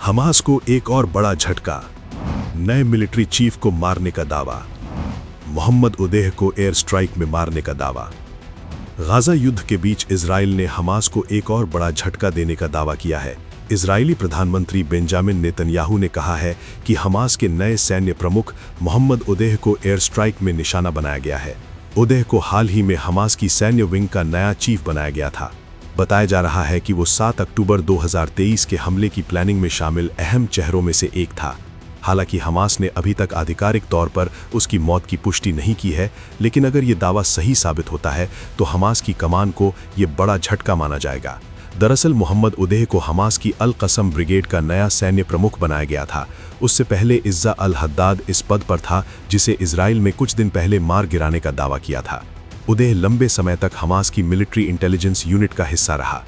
Hamas को एक और बड़ा झटका, नए मिलिट्री चीफ को मारने का दावा। मोहम्मद उदेह को एयर स्ट्राइक में मारने का दावा। गाजा युद्ध के बीच इजराइल ने हमास को एक और बड़ा झटका देने का दावा किया है। इजरायली प्रधानमंत्री बेंजामिन नेतन्याहू ने कहा है कि हमास के नए सैन्य प्रमुख मोहम्मद उदेह को एयर स्ट्राइक में निशाना बनाया गया है। उदेह को हाल ही में हमास की सैन्य विंग का नया चीफ बनाया गया था। बताया जा रहा है कि वो 7 अक्टूबर 2023 के हमले की प्लानिंग में शामिल अहम चेहरों में से एक था। हालांकि हमास ने अभी तक आधिकारिक तौर पर उसकी मौत की पुष्टि नहीं की है, लेकिन अगर ये दावा सही साबित होता है तो हमास की कमान को ये बड़ा झटका माना जाएगा। दरअसल मोहम्मद उदेह को हमास की अल कसम ब्रिगेड का नया सैन्य प्रमुख बनाया गया था। उससे पहले इज़्ज़ा अल हद्दाद इस पद पर था, जिसे इजराइल में कुछ दिन पहले मार गिराने का दावा किया था। उदेह लंबे समय तक हमास की मिलिट्री इंटेलिजेंस यूनिट का हिस्सा रहा।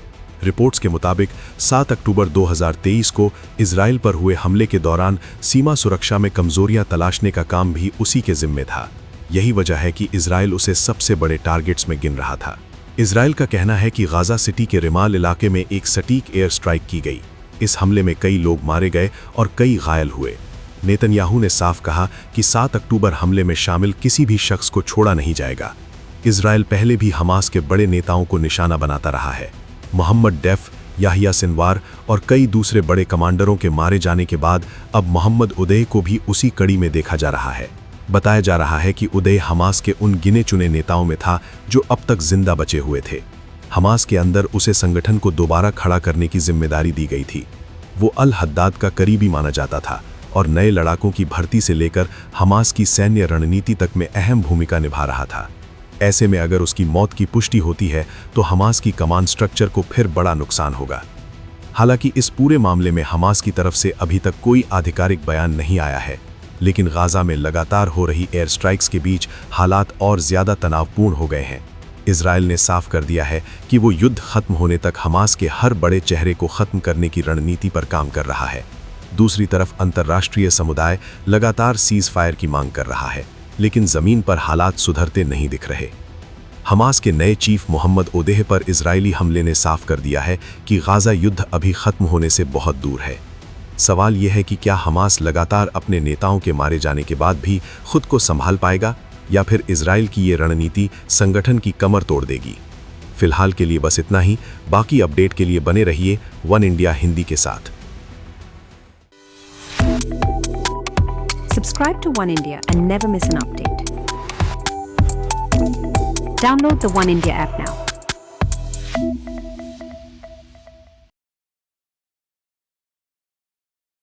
रिपोर्ट्स के मुताबिक 7 अक्टूबर 2023 को इजराइल पर हुए हमले के दौरान सीमा सुरक्षा में कमजोरियां तलाशने का काम भी उसी के जिम्मे था। यही वजह है कि इजराइल उसे सबसे बड़े टारगेट्स में गिन रहा था। इजराइल का कहना है कि गाजा सिटी के रिमाल इलाके में एक सटीक एयर स्ट्राइक की गई। इस हमले में कई लोग मारे गए और कई घायल हुए। नेतन्याहू ने साफ कहा कि 7 अक्टूबर हमले में शामिल किसी भी शख्स को छोड़ा नहीं जाएगा। इजराइल पहले भी हमास के बड़े नेताओं को निशाना बनाता रहा है। मोहम्मद डेफ, याहिया सिनवार और कई दूसरे बड़े कमांडरों के मारे जाने के बाद अब मोहम्मद उदेह को भी उसी कड़ी में देखा जा रहा है। बताया जा रहा है कि उदेह हमास के उन गिने चुने नेताओं में था जो अब तक जिंदा बचे हुए थे। हमास के अंदर उसे संगठन को दोबारा खड़ा करने की जिम्मेदारी दी गई थी। वो अल हद्दाद का करीबी माना जाता था और नए लड़ाकों की भर्ती से लेकर हमास की सैन्य रणनीति तक में अहम भूमिका निभा रहा था। ऐसे में अगर उसकी मौत की पुष्टि होती है तो हमास की कमांड स्ट्रक्चर को फिर बड़ा नुकसान होगा। हालांकि इस पूरे मामले में हमास की तरफ से अभी तक कोई आधिकारिक बयान नहीं आया है, लेकिन गाजा में लगातार हो रही एयर स्ट्राइक्स के बीच हालात और ज्यादा तनावपूर्ण हो गए हैं। इजराइल ने साफ कर दिया है कि वो युद्ध खत्म होने तक हमास के हर बड़े चेहरे को खत्म करने की रणनीति पर काम कर रहा है। दूसरी तरफ अंतर्राष्ट्रीय समुदाय लगातार सीज फायर की मांग कर रहा है, लेकिन जमीन पर हालात सुधरते नहीं दिख रहे। हमास के नए चीफ मोहम्मद उदेह पर इजरायली हमले ने साफ कर दिया है कि गाजा युद्ध अभी खत्म होने से बहुत दूर है। सवाल यह है कि क्या हमास लगातार अपने नेताओं के मारे जाने के बाद भी खुद को संभाल पाएगा या फिर इजराइल की ये रणनीति संगठन की कमर तोड़ देगी। फिलहाल के लिए बस इतना ही। बाकी अपडेट के लिए बने रहिए वन इंडिया हिंदी के साथ। Subscribe to One India and never miss an update. Download the One India app now.